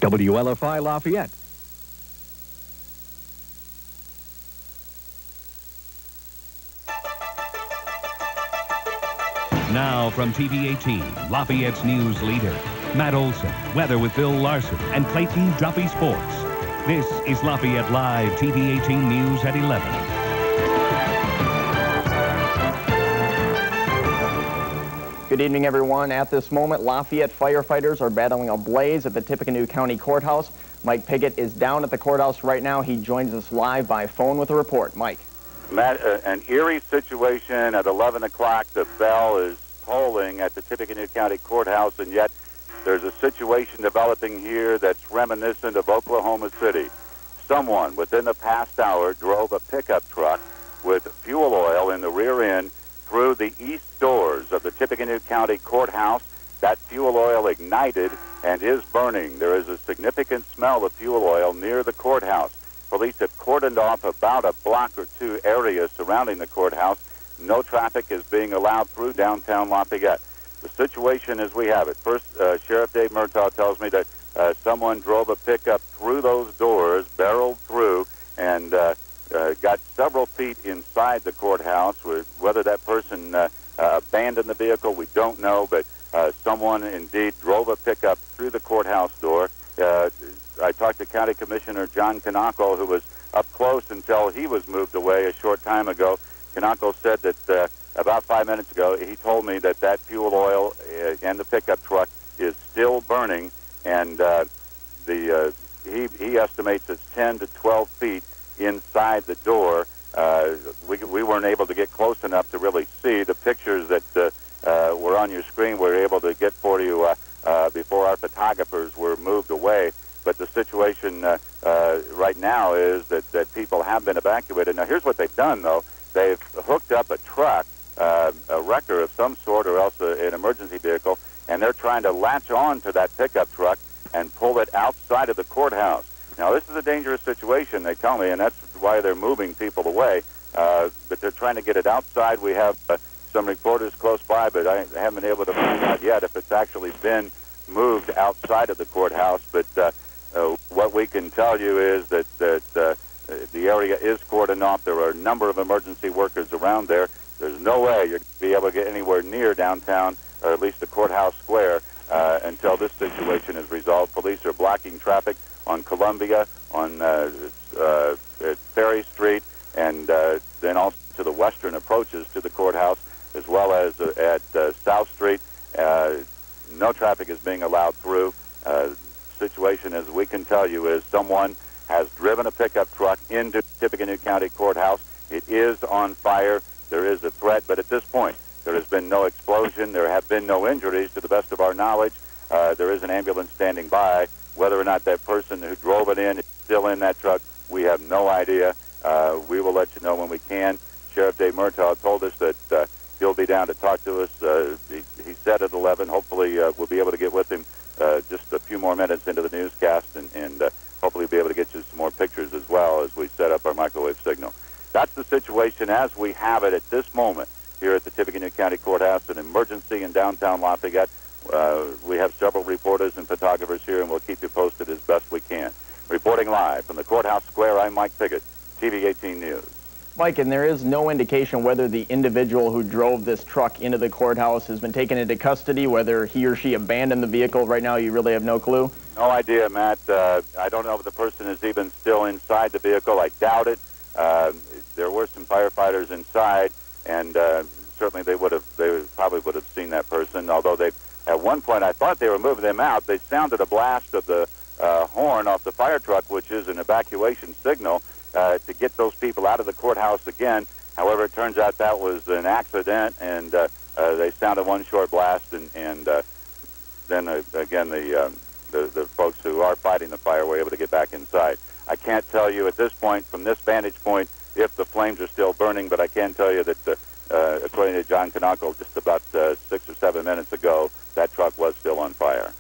WLFI Lafayette. Now from TV 18, Lafayette's news leader, Matt Olson, weather with Bill Larson, and Clayton Duffy Sports. This is Lafayette Live, TV 18 News at 11. Good evening, everyone. At this moment, Lafayette firefighters are battling a blaze at the Tippecanoe County Courthouse. Mike Piggott is down at the courthouse right now. He joins us live by phone with a report. Mike. Matt, an eerie situation at 11 o'clock. The bell is tolling at the Tippecanoe County Courthouse, and yet there's a situation developing here that's reminiscent of Oklahoma City. Someone within the past hour drove a pickup truck with fuel oil in the rear end through the east doors of the Tippecanoe County Courthouse. That fuel oil ignited and is burning. There is a significant smell of fuel oil near the courthouse. Police have cordoned off about a block or two areas surrounding the courthouse. No traffic is being allowed through downtown Lafayette. The situation as we have it. First, Sheriff Dave Murtaugh tells me that someone drove a pickup through those doors, barreled through, and got several feet inside the courthouse. Whether that person abandoned the vehicle, we don't know, but someone indeed drove a pickup through the courthouse door. I talked to County Commissioner John Kanako, who was up close until he was moved away a short time ago. Kanako said that about 5 minutes ago, he told me that that fuel oil and the pickup truck is still burning, and he estimates it's 10 to 12 feet inside the door. We weren't able to get close enough to really see the pictures that were on your screen. We were able to get for you before our photographers were moved away. But the situation right now is that people have been evacuated. Now, here's what they've done, though. They've hooked up a truck, a wrecker of some sort, or else an emergency vehicle, and they're trying to latch on to that pickup truck and pull it outside of the courthouse. Now, this is a dangerous situation, they tell me, and that's why they're moving people away. But they're trying to get it outside. We have some reporters close by, but I haven't been able to find out yet if it's actually been moved outside of the courthouse. But what we can tell you is that the area is cordoned off. There are a number of emergency workers around there. There's no way you're going to be able to get anywhere near downtown, or at least the courthouse square, until this situation is resolved. Police are blocking traffic on Columbia, on Ferry Street, and then also to the western approaches to the courthouse, as well as at South Street. No traffic is being allowed through. Situation, as we can tell you, is someone has driven a pickup truck into Tippecanoe County Courthouse. It is on fire. There is a threat, but at this point, there has been no explosion. There have been no injuries, to the best of our knowledge. There is an ambulance standing by. Whether or not that person who drove it in is still in that truck, we have no idea. We will let you know when we can. Sheriff Dave Murtaugh told us that he'll be down to talk to us. He said at 11. Hopefully, we'll be able to get with him just a few more minutes into the newscast, and hopefully be able to get you some more pictures as well as we set up our microwave signal. That's the situation as we have it at this moment here at the Tippecanoe County Courthouse, an emergency in downtown Lafayette. We have several reporters and photographers here, and we'll keep you posted as best we can. Reporting live from the Courthouse Square, I'm Mike Piggott, TV 18 News. Mike, and there is no indication whether the individual who drove this truck into the courthouse has been taken into custody, whether he or she abandoned the vehicle. Right now, you really have no clue? No idea, Matt. I don't know if the person is even still inside the vehicle. I doubt it. There were some firefighters inside, and certainly they probably would have seen that person, although at one point I thought they were moving them out. They sounded a blast of the horn off the fire truck, which is an evacuation signal, to get those people out of the courthouse again. However, it turns out that was an accident, and they sounded one short blast, and then again the folks who are fighting the fire were able to get back inside. I can't tell you at this point, from this vantage point, if the flames are still burning, but I can tell you that according to John Kanako, just about 6 or 7 minutes ago, that truck was still on fire.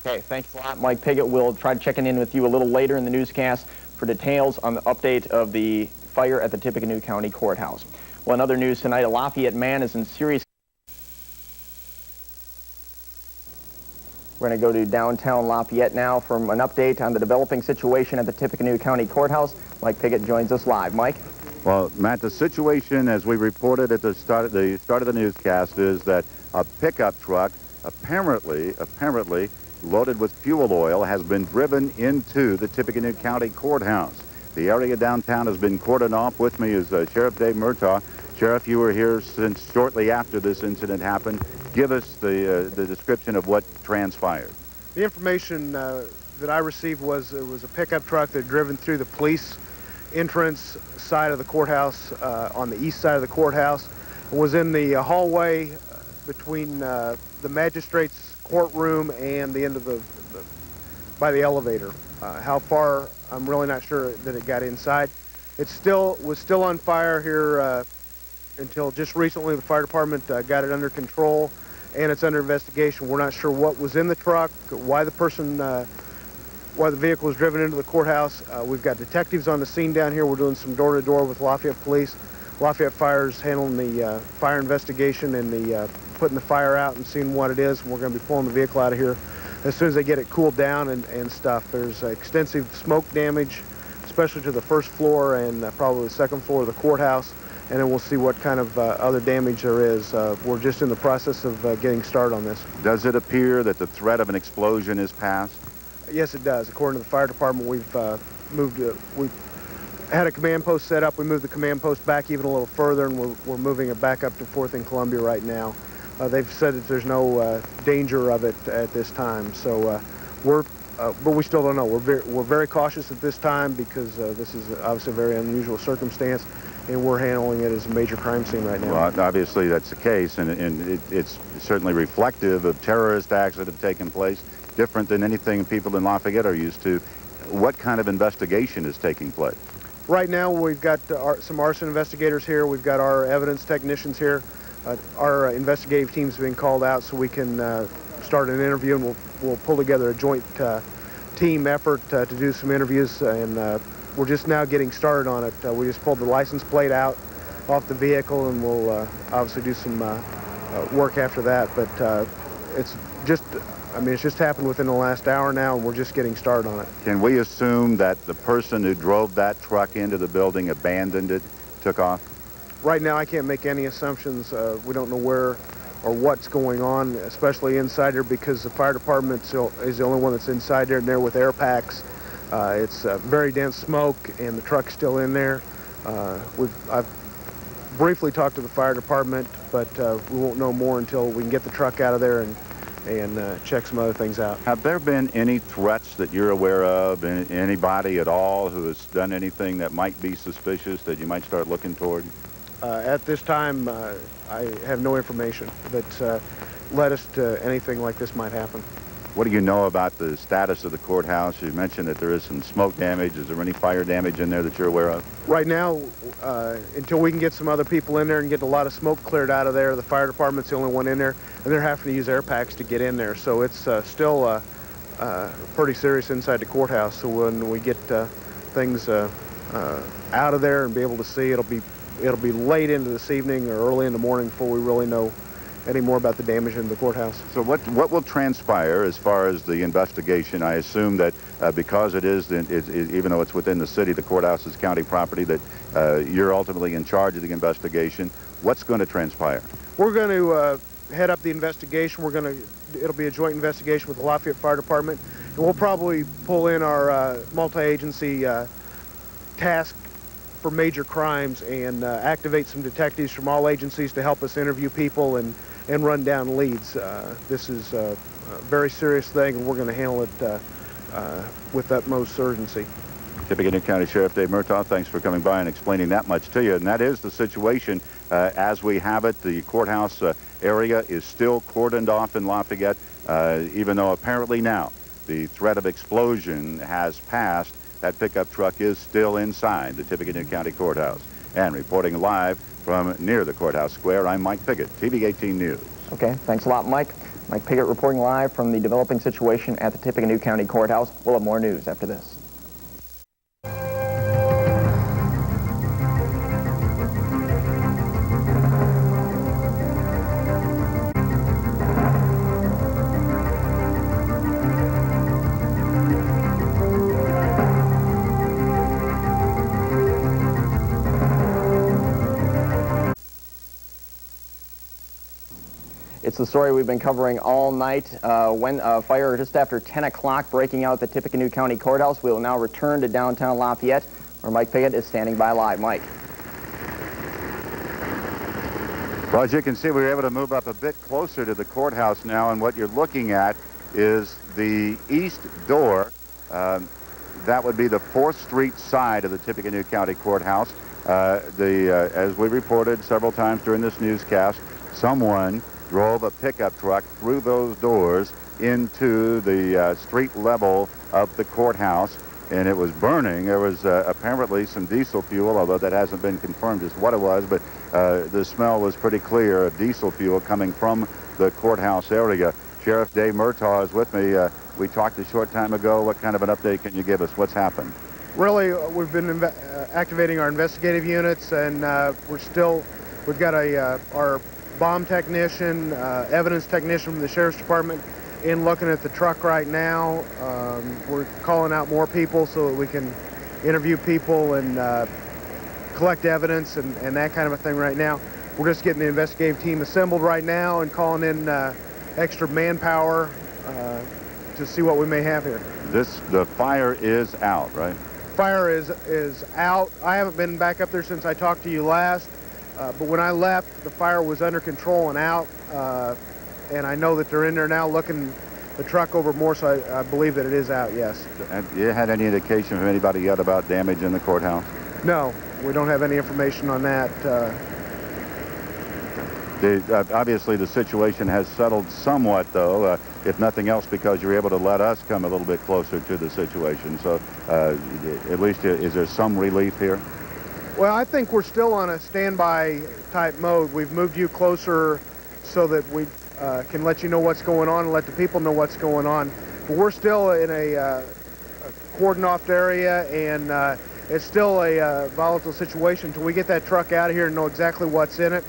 Okay, thanks a lot, Mike Piggott. We'll try checking in with you a little later in the newscast for details on the update of the fire at the Tippecanoe County Courthouse. Well, in other news tonight, a Lafayette man is in serious We're going to go to downtown Lafayette now for an update on the developing situation at the Tippecanoe County Courthouse. Mike Piggott joins us live. Mike? Well, Matt, the situation, as we reported at the start of the newscast, is that a pickup truck, apparently loaded with fuel oil, has been driven into the Tippecanoe County Courthouse. The area downtown has been cordoned off. With me is Sheriff Dave Murtaugh. Sheriff, you were here since shortly after this incident happened. Give us the description of what transpired. The information that I received was it was a pickup truck that had driven through the police entrance side of the courthouse on the east side of the courthouse. It was in the hallway between the magistrate's courtroom and the end of by the elevator. How far, I'm really not sure that it got inside. It was still on fire here until just recently. The fire department got it under control, and it's under investigation. We're not sure what was in the truck, why the vehicle was driven into the courthouse. We've got detectives on the scene down here. We're doing some door-to-door with Lafayette Police. Lafayette Fire's handling the fire investigation and the putting the fire out and seeing what it is. We're going to be pulling the vehicle out of here as soon as they get it cooled down and stuff. There's extensive smoke damage, especially to the first floor and probably the second floor of the courthouse, and then we'll see what kind of other damage there is. We're just in the process of getting started on this. Does it appear that the threat of an explosion is past? Yes, it does. According to the fire department, we've had a command post set up. We moved the command post back even a little further, and we're moving it back up to 4th and Columbia right now. They've said that there's no danger of it at this time, so but we still don't know. We're very cautious at this time because this is obviously a very unusual circumstance, and we're handling it as a major crime scene right now. Well, obviously that's the case, and it's certainly reflective of terrorist acts that have taken place, different than anything people in Lafayette are used to. What kind of investigation is taking place? Right now, we've got some arson investigators here. We've got our evidence technicians here. Our investigative team's been called out so we can start an interview, and we'll pull together a joint team effort to do some interviews, and we're just now getting started on it. We just pulled the license plate out off the vehicle, and we'll obviously do some work after that, but it's just happened within the last hour now, and we're just getting started on it. Can we assume that the person who drove that truck into the building abandoned it, took off? Right now, I can't make any assumptions. We don't know where or what's going on, especially inside there, because the fire department is the only one that's inside there, and they're with air packs. It's very dense smoke, and the truck's still in there. I've briefly talked to the fire department, but we won't know more until we can get the truck out of there and check some other things out. Have there been any threats that you're aware of, anybody at all who has done anything that might be suspicious that you might start looking toward? At this time, I have no information that led us to anything like this might happen. What do you know about the status of the courthouse? You mentioned that there is some smoke damage. Is there any fire damage in there that you're aware of? Right now, until we can get some other people in there and get a lot of smoke cleared out of there, the fire department's the only one in there, and they're having to use air packs to get in there. So it's still pretty serious inside the courthouse. So when we get things out of there and be able to see, it'll be late into this evening or early in the morning before we really know any more about the damage in the courthouse. So what will transpire as far as the investigation? I assume that because it is, even though it's within the city, the courthouse is county property, that you're ultimately in charge of the investigation. What's going to transpire? We're going to head up the investigation. It'll be a joint investigation with the Lafayette Fire Department, and we'll probably pull in our multi-agency task for major crimes and activate some detectives from all agencies to help us interview people and run down leads. This is a very serious thing, and we're going to handle it with utmost urgency. Tippecanoe County Sheriff Dave Murtaugh, thanks for coming by and explaining that much to you. And that is the situation as we have it. The courthouse area is still cordoned off in Lafayette, even though apparently now the threat of explosion has passed. That pickup truck is still inside the Tippecanoe County Courthouse. And reporting live from near the Courthouse Square, I'm Mike Piggott, TV 18 News. Okay, thanks a lot, Mike. Mike Piggott reporting live from the developing situation at the Tippecanoe County Courthouse. We'll have more news after this. It's the story we've been covering all night. When fire just after 10 o'clock breaking out at the Tippecanoe County Courthouse. We will now return to downtown Lafayette, where Mike Piggott is standing by live. Mike. Well, as you can see, we were able to move up a bit closer to the courthouse now, and what you're looking at is the east door. That would be the 4th Street side of the Tippecanoe County Courthouse. As we reported several times during this newscast, someone drove a pickup truck through those doors into the street level of the courthouse, and it was burning. There was apparently some diesel fuel, although that hasn't been confirmed as what it was, but the smell was pretty clear of diesel fuel coming from the courthouse area. Sheriff Dave Murtaugh is with me. We talked a short time ago. What kind of an update can you give us? What's happened? Really, we've been activating our investigative units, and we've got our bomb technician, evidence technician from the Sheriff's Department in looking at the truck right now. We're calling out more people so that we can interview people and collect evidence and that kind of a thing right now. We're just getting the investigative team assembled right now and calling in extra manpower to see what we may have here. The fire is out, right? Fire is out. I haven't been back up there since I talked to you last, but when I left, the fire was under control and out, and I know that they're in there now looking the truck over more, so I believe that it is out, yes. Have you had any indication from anybody yet about damage in the courthouse? No, we don't have any information on that. Obviously, the situation has settled somewhat, though, if nothing else, because you're able to let us come a little bit closer to the situation. So, at least, is there some relief here? Well, I think we're still on a standby type mode. We've moved you closer so that we can let you know what's going on and let the people know what's going on. But we're still in a cordoned-off area, and it's still a volatile situation until we get that truck out of here and know exactly what's in it.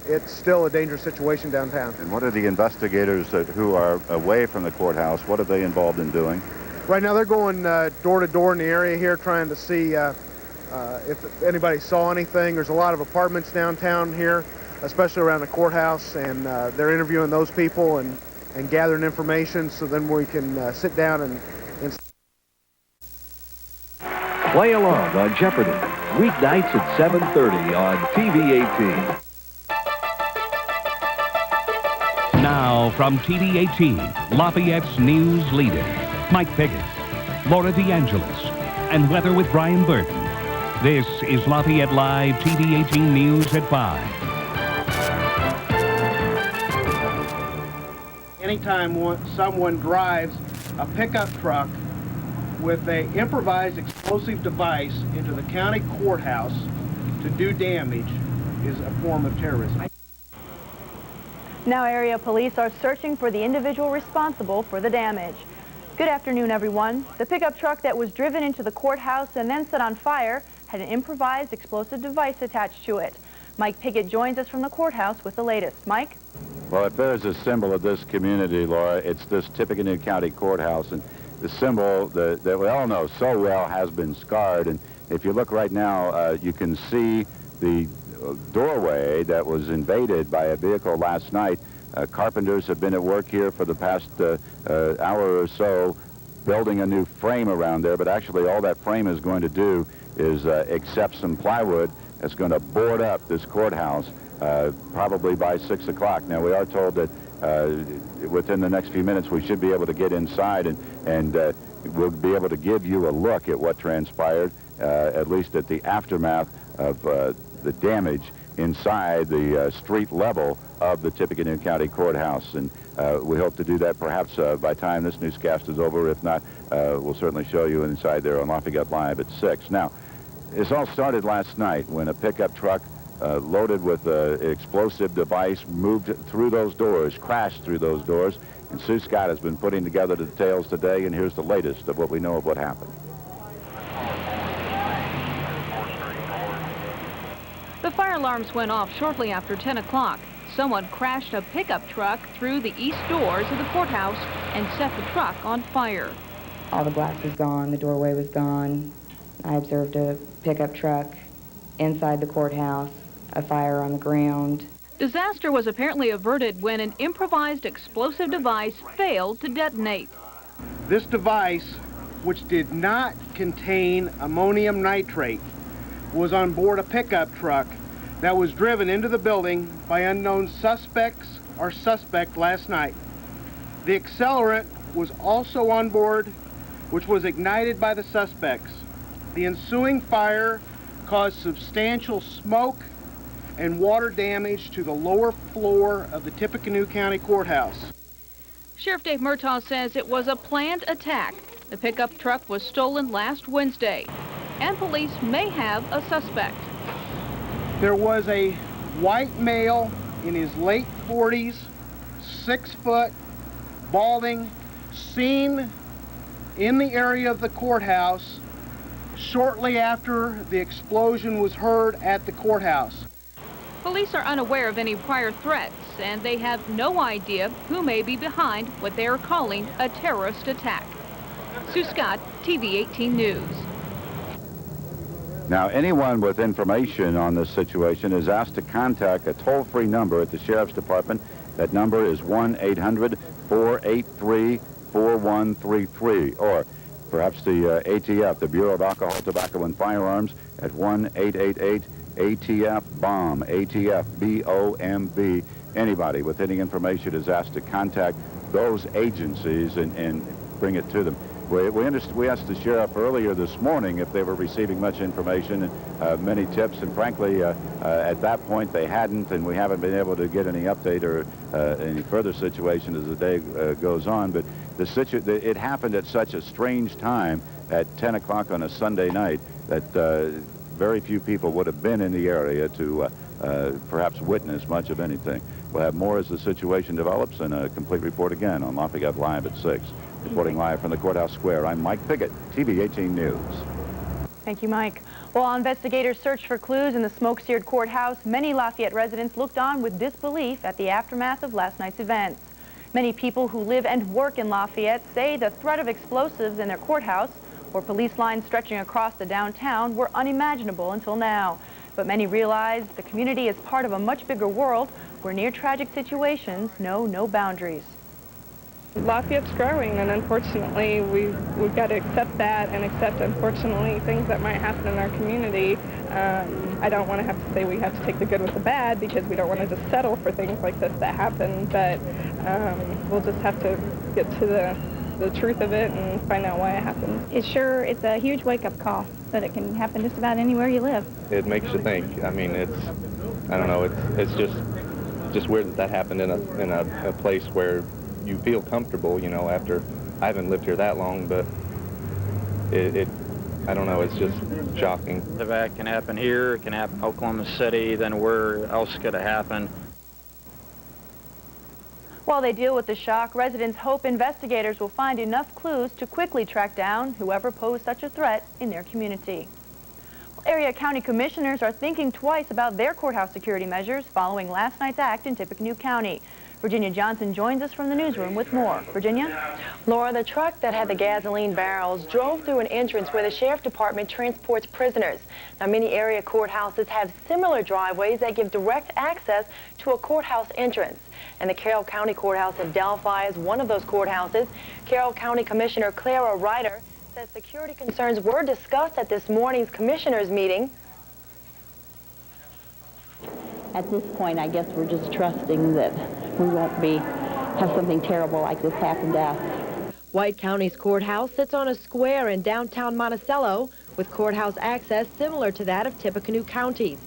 It's still a dangerous situation downtown. And what are the investigators who are away from the courthouse, what are they involved in doing? Right now they're going door to door in the area here trying to see if anybody saw anything. There's a lot of apartments downtown here, especially around the courthouse, and they're interviewing those people and gathering information so then we can sit down and Play along on Jeopardy! Weeknights at 7:30 on TV 18. Now from TV 18, Lafayette's news leader, Mike Piggott, Laura DeAngelis, and weather with Brian Burton. This is Lafayette Live TV 18 News at 5. Anytime someone drives a pickup truck with an improvised explosive device into the county courthouse to do damage is a form of terrorism. Now area police are searching for the individual responsible for the damage. Good afternoon, everyone. The pickup truck that was driven into the courthouse and then set on fire had an improvised explosive device attached to it. Mike Piggott joins us from the courthouse with the latest. Mike? Well, if there's a symbol of this community, Laura, it's this Tippecanoe County Courthouse. And the symbol that we all know so well has been scarred. And if you look right now, you can see the doorway that was invaded by a vehicle last night. Carpenters have been at work here for the past hour or so building a new frame around there, but actually all that frame is going to do is accept some plywood that's going to board up this courthouse probably by 6 o'clock. Now, we are told that within the next few minutes we should be able to get inside and we'll be able to give you a look at what transpired, at least at the aftermath of the damage inside the street level of the Tippecanoe County Courthouse. And we hope to do that perhaps by the time this newscast is over. If not, we'll certainly show you inside there on Lafayette Live at 6. Now, this all started last night when a pickup truck loaded with an explosive device moved through those doors, crashed through those doors. And Sue Scott has been putting together the details today, and here's the latest of what we know of what happened. The fire alarms went off shortly after 10 o'clock. Someone crashed a pickup truck through the east doors of the courthouse and set the truck on fire. All the glass was gone, the doorway was gone. I observed a pickup truck inside the courthouse, a fire on the ground. Disaster was apparently averted when an improvised explosive device failed to detonate. This device, which did not contain ammonium nitrate, was on board a pickup truck that was driven into the building by unknown suspects or suspect last night. The accelerant was also on board, which was ignited by the suspects. The ensuing fire caused substantial smoke and water damage to the lower floor of the Tippecanoe County Courthouse. Sheriff Dave Murtaugh says it was a planned attack. The pickup truck was stolen last Wednesday, and police may have a suspect. There was a white male in his late 40s, 6 foot, balding, seen in the area of the courthouse shortly after the explosion was heard at the courthouse. Police are unaware of any prior threats, and they have no idea who may be behind what they are calling a terrorist attack. Sue Scott, TV 18 News. Now, anyone with information on this situation is asked to contact a toll-free number at the Sheriff's Department. That number is 1-800-483-4133, or perhaps the ATF, the Bureau of Alcohol, Tobacco, and Firearms, at 1-888-ATF-BOMB, ATF-BOMB. Anybody with any information is asked to contact those agencies and bring it to them. We asked the sheriff earlier this morning if they were receiving much information and many tips, and frankly, at that point they hadn't, and we haven't been able to get any update or any further situation as the day goes on. But it happened at such a strange time at 10 o'clock on a Sunday night that very few people would have been in the area to perhaps witness much of anything. We'll have more as the situation develops, and a complete report again on Lafayette Live at 6. Reporting live from the Courthouse Square, I'm Mike Piggott, TV 18 News. Thank you, Mike. While investigators searched for clues in the smoke-seared courthouse, many Lafayette residents looked on with disbelief at the aftermath of last night's events. Many people who live and work in Lafayette say the threat of explosives in their courthouse or police lines stretching across the downtown were unimaginable until now. But many realize the community is part of a much bigger world where near tragic situations know no boundaries. Lafayette's growing, and unfortunately we've got to accept that and accept, unfortunately, things that might happen in our community. I don't want to have to say we have to take the good with the bad, because we don't want to just settle for things like this that happen, but we'll just have to get to the truth of it and find out why it happened. It's a huge wake-up call that it can happen just about anywhere you live. It makes you think. I mean, I don't know, it's just weird that happened in a place where you feel comfortable, you know, after I haven't lived here that long, but I don't know, it's just shocking. If that can happen here, it can happen in Oklahoma City, then where else could it happen? While they deal with the shock, residents hope investigators will find enough clues to quickly track down whoever posed such a threat in their community. Area County Commissioners are thinking twice about their courthouse security measures following last night's act in Tippecanoe County. Virginia Johnson joins us from the newsroom with more. Virginia? Laura, the truck that had the gasoline barrels drove through an entrance where the Sheriff Department transports prisoners. Now, many area courthouses have similar driveways that give direct access to a courthouse entrance. And the Carroll County Courthouse in Delphi is one of those courthouses. Carroll County Commissioner Clara Ryder says security concerns were discussed at this morning's commissioners' meeting. At this point, I guess we're just trusting that we won't have something terrible like this happen to us. White County's courthouse sits on a square in downtown Monticello with courthouse access similar to that of Tippecanoe County's.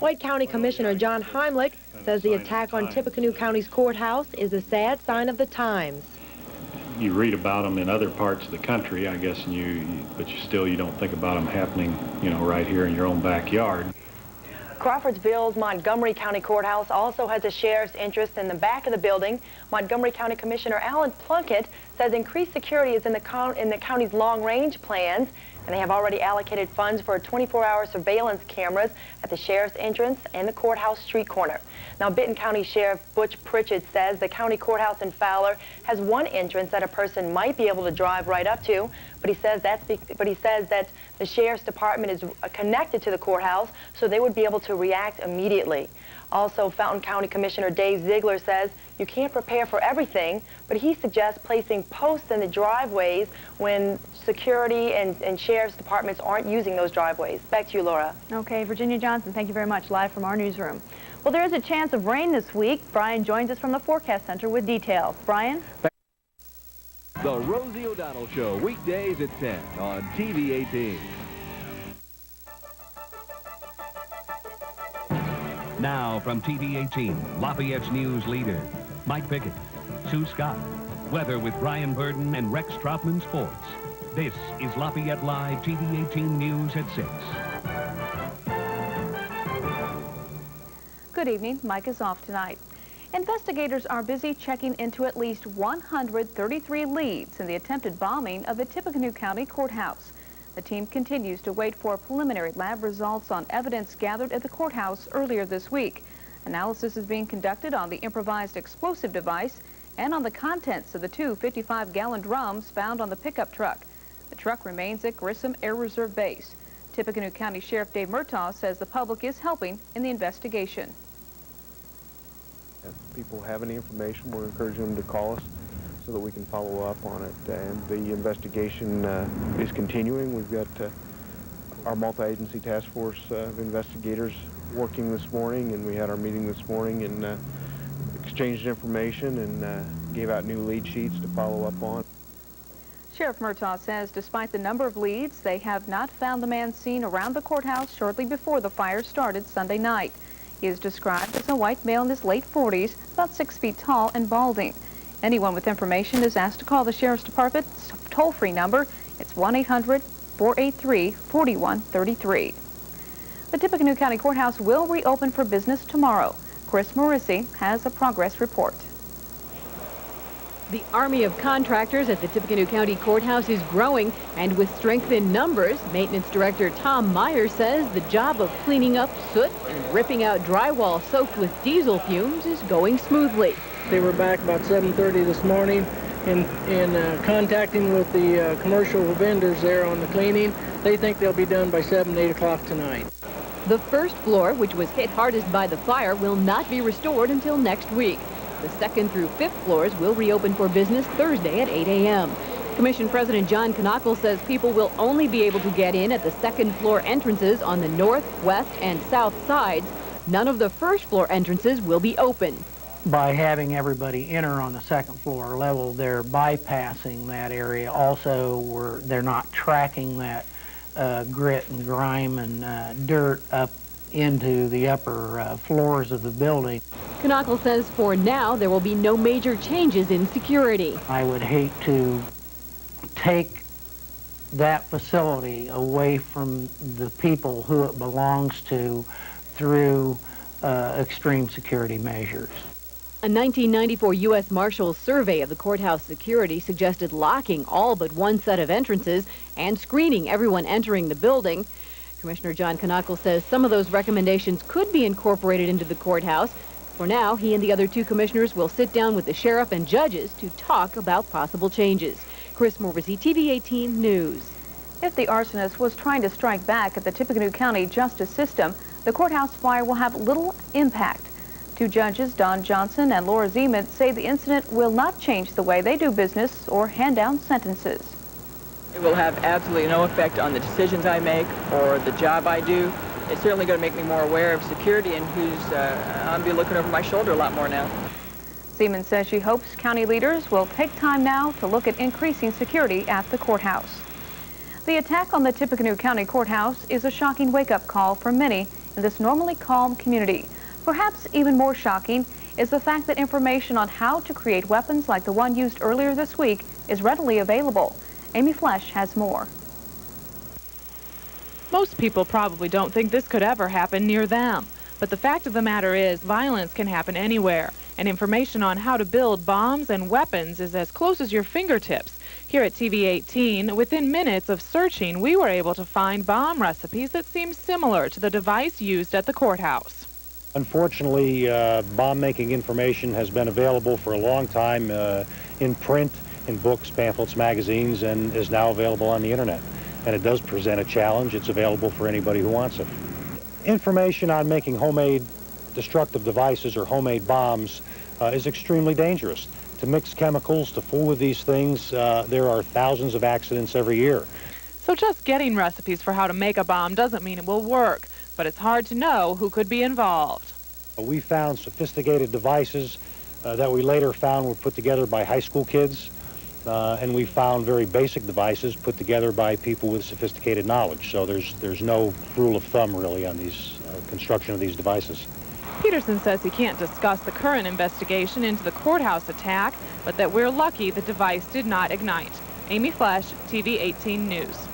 White County Commissioner John Heimlich says the attack on Tippecanoe County's courthouse is a sad sign of the times. You read about them in other parts of the country, I guess, but you don't think about them happening, you know, right here in your own backyard. Crawfordsville's Montgomery County Courthouse also has a sheriff's interest in the back of the building. Montgomery County Commissioner Alan Plunkett says increased security is in the county's long-range plans, and they have already allocated funds for 24-hour surveillance cameras at the sheriff's entrance and the courthouse street corner. Now, Benton County Sheriff Butch Pritchett says the county courthouse in Fowler has one entrance that a person might be able to drive right up to, but he says that the sheriff's department is connected to the courthouse, so they would be able to react immediately. Also, Fountain County Commissioner Dave Ziegler says you can't prepare for everything, but he suggests placing posts in the driveways when security and sheriff's departments aren't using those driveways. Back to you, Laura. Okay, Virginia Johnson, thank you very much, live from our newsroom. Well, there is a chance of rain this week. Brian joins us from the Forecast Center with details. Brian? The Rosie O'Donnell Show, weekdays at 10 on TV 18. Now from TV 18, Lafayette's news leader, Mike Pickett, Sue Scott, weather with Brian Burden and Rex Troutman Sports. This is Lafayette Live TV 18 News at 6. Good evening. Mike is off tonight. Investigators are busy checking into at least 133 leads in the attempted bombing of the Tippecanoe County Courthouse. The team continues to wait for preliminary lab results on evidence gathered at the courthouse earlier this week. Analysis is being conducted on the improvised explosive device and on the contents of the two 55-gallon drums found on the pickup truck. The truck remains at Grissom Air Reserve Base. Tippecanoe County Sheriff Dave Murtaugh says the public is helping in the investigation. If people have any information, we're encouraging them to call us so that we can follow up on it. And the investigation is continuing. We've got our multi-agency task force of investigators working this morning, and we had our meeting this morning and exchanged information and gave out new lead sheets to follow up on. Sheriff Murtaugh says despite the number of leads, they have not found the man seen around the courthouse shortly before the fire started Sunday night. He is described as a white male in his late 40s, about 6 feet tall and balding. Anyone with information is asked to call the Sheriff's Department's toll-free number. It's 1-800-483-4133. The Tippecanoe County Courthouse will reopen for business tomorrow. Chris Morrissey has a progress report. The army of contractors at the Tippecanoe County Courthouse is growing, and with strength in numbers, Maintenance Director Tom Meyer says the job of cleaning up soot and ripping out drywall soaked with diesel fumes is going smoothly. They were back about 7:30 this morning in contacting with the commercial vendors there on the cleaning. They think they'll be done by 7, 8 o'clock tonight. The first floor, which was hit hardest by the fire, will not be restored until next week. The second through fifth floors will reopen for business Thursday at 8 a.m. Commission President John Knockle says people will only be able to get in at the second floor entrances on the north, west, and south sides. None of the first floor entrances will be open. By having everybody enter on the second floor level, they're bypassing that area. Also, they're not tracking that grit and grime and dirt up into the upper floors of the building. Knockle says for now there will be no major changes in security. I would hate to take that facility away from the people who it belongs to through extreme security measures. A 1994 U.S. Marshals survey of the courthouse security suggested locking all but one set of entrances and screening everyone entering the building. Commissioner John Knockle says some of those recommendations could be incorporated into the courthouse. For now, he and the other two commissioners will sit down with the sheriff and judges to talk about possible changes. Chris Morrissey, TV 18 News. If the arsonist was trying to strike back at the Tippecanoe County justice system, the courthouse fire will have little impact. Two judges, Don Johnson and Laura Zeman, say the incident will not change the way they do business or hand down sentences. It will have absolutely no effect on the decisions I make or the job I do. It's certainly going to make me more aware of security and I'm going to be looking over my shoulder a lot more now. Zeman says she hopes county leaders will take time now to look at increasing security at the courthouse. The attack on the Tippecanoe County Courthouse is a shocking wake-up call for many in this normally calm community. Perhaps even more shocking is the fact that information on how to create weapons like the one used earlier this week is readily available. Amy Flesch has more. Most people probably don't think this could ever happen near them. But the fact of the matter is, violence can happen anywhere, and information on how to build bombs and weapons is as close as your fingertips. Here at TV 18, within minutes of searching, we were able to find bomb recipes that seem similar to the device used at the courthouse. Unfortunately, bomb-making information has been available for a long time in print, in books, pamphlets, magazines, and is now available on the internet. And it does present a challenge. It's available for anybody who wants it. Information on making homemade destructive devices or homemade bombs is extremely dangerous. To mix chemicals, to fool with these things, there are thousands of accidents every year. So just getting recipes for how to make a bomb doesn't mean it will work, but it's hard to know who could be involved. We found sophisticated devices that we later found were put together by high school kids, and we found very basic devices put together by people with sophisticated knowledge. So there's no rule of thumb really on these construction of these devices. Peterson says he can't discuss the current investigation into the courthouse attack, but that we're lucky the device did not ignite. Amy Flesch, TV 18 News.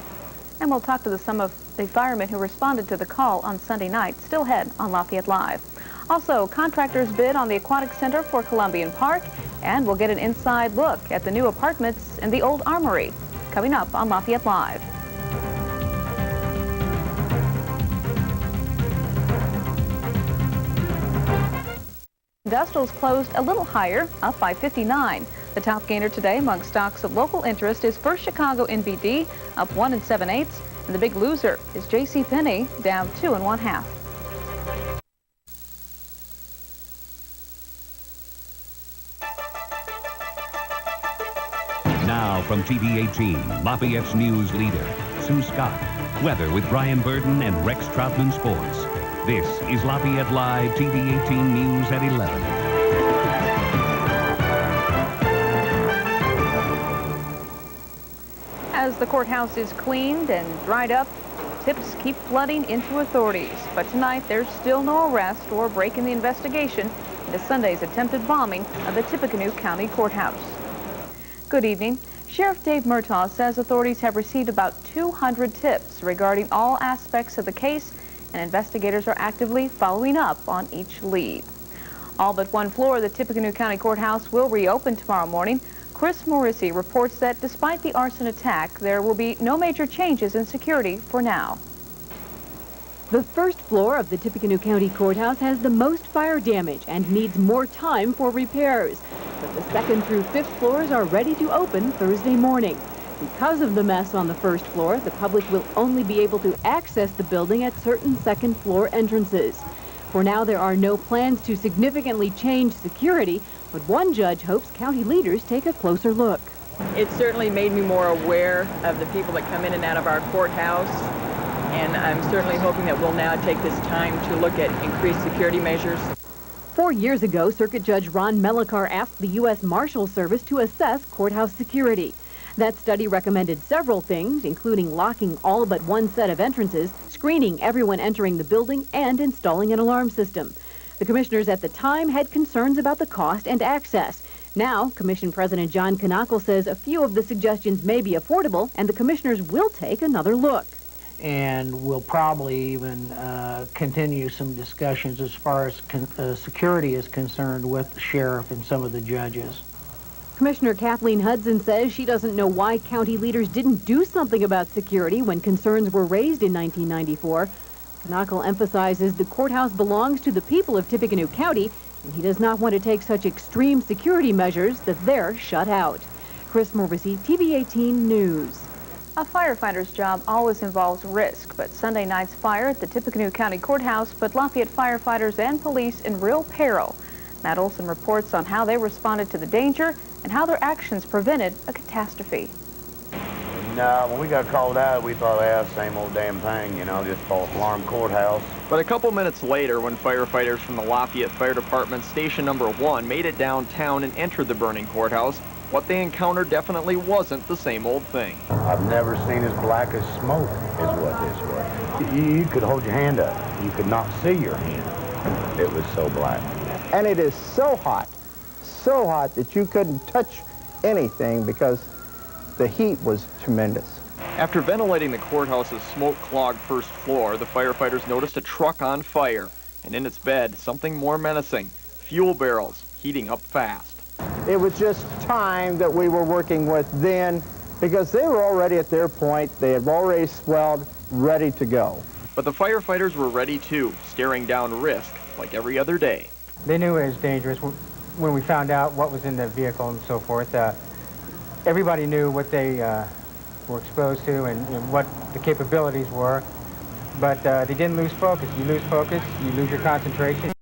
And we'll talk to some of the firemen who responded to the call on Sunday night, still ahead on Lafayette Live. Also, contractors bid on the Aquatic Center for Columbian Park, and we'll get an inside look at the new apartments in the old Armory. Coming up on Lafayette Live. Industrials closed a little higher, up by 59. The top gainer today among stocks of local interest is First Chicago NBD, up 1 7/8, and the big loser is JCPenney, down 2 1/2. Now from TV 18, Lafayette's news leader, Sue Scott. Weather with Brian Burden and Rex Troutman Sports. This is Lafayette Live, TV 18 News at 11. As the courthouse is cleaned and dried up, tips keep flooding into authorities. But tonight, there's still no arrest or break in the investigation into Sunday's attempted bombing of the Tippecanoe County Courthouse. Good evening. Sheriff Dave Murtaugh says authorities have received about 200 tips regarding all aspects of the case, and investigators are actively following up on each lead. All but one floor of the Tippecanoe County Courthouse will reopen tomorrow morning. Chris Morrissey reports that despite the arson attack, there will be no major changes in security for now. The first floor of the Tippecanoe County Courthouse has the most fire damage and needs more time for repairs. But the second through fifth floors are ready to open Thursday morning. Because of the mess on the first floor, the public will only be able to access the building at certain second floor entrances. For now, there are no plans to significantly change security, but one judge hopes county leaders take a closer look. It certainly made me more aware of the people that come in and out of our courthouse, and I'm certainly hoping that we'll now take this time to look at increased security measures. 4 years ago, Circuit Judge Ron Melikar asked the U.S. Marshal Service to assess courthouse security. That study recommended several things, including locking all but one set of entrances, screening everyone entering the building, and installing an alarm system. The commissioners at the time had concerns about the cost and access. Now, Commission President John Knuckle says a few of the suggestions may be affordable, and the commissioners will take another look. And we'll probably even continue some discussions as far as security is concerned with the sheriff and some of the judges. Commissioner Kathleen Hudson says she doesn't know why county leaders didn't do something about security when concerns were raised in 1994. Knuckle emphasizes the courthouse belongs to the people of Tippecanoe County, and he does not want to take such extreme security measures that they're shut out. Chris Morrissey, TV 18 News. A firefighter's job always involves risk, but Sunday night's fire at the Tippecanoe County Courthouse put Lafayette firefighters and police in real peril. Matt Olson reports on how they responded to the danger and how their actions prevented a catastrophe. When we got called out, we thought, same old damn thing, just false alarm courthouse. But a couple minutes later, when firefighters from the Lafayette Fire Department Station Number 1 made it downtown and entered the burning courthouse, what they encountered definitely wasn't the same old thing. I've never seen as black as smoke is what this was. You could hold your hand up. You could not see your hand. It was so black. And it is so hot that you couldn't touch anything because the heat was tremendous. After ventilating the courthouse's smoke-clogged first floor, the firefighters noticed a truck on fire, and in its bed, something more menacing, fuel barrels heating up fast. It was just time that we were working with then because they were already at their point. They had already swelled, ready to go. But the firefighters were ready too, staring down risk like every other day. They knew it was dangerous when we found out what was in the vehicle and so forth. Everybody knew what they were exposed to and what the capabilities were, but they didn't lose focus. You lose focus, you lose your concentration.